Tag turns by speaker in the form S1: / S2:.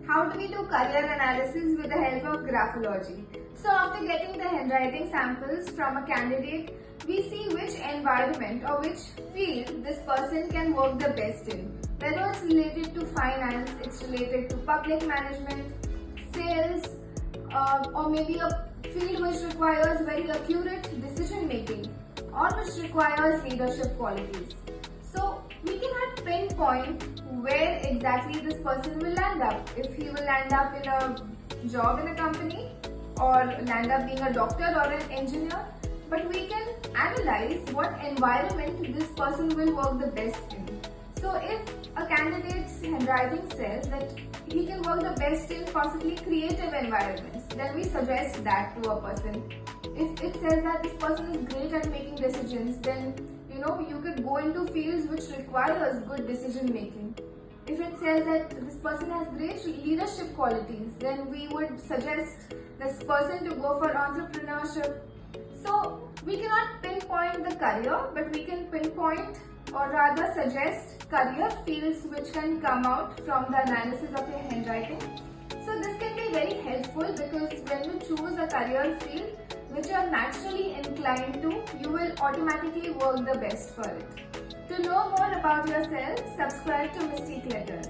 S1: How do we do career analysis with the help of graphology? So after getting the handwriting samples from a candidate, we see which environment or which field this person can work the best in. Whether it's related to finance, it's related to public management, sales, or maybe a field which requires very accurate decision making or which requires leadership qualities. So we cannot pinpoint where exactly this person will land up. If he will land up in a job in a company or land up being a doctor or an engineer, but we can analyze what environment this person will work the best in. So if a candidate's handwriting says that he can work the best in possibly creative environments, then we suggest that to a person. If it says that this person is great at making decisions, then you could go into fields which requires good decision making. If it says that this person has great leadership qualities, then we would suggest this person to go for entrepreneurship. So we cannot pinpoint the career, but we can pinpoint or rather suggest career fields which can come out from the analysis of your handwriting. So this can be very helpful because when you choose a career field which you are naturally inclined to, you will automatically work the best for it. To know more about yourself, subscribe to Mystique Letters.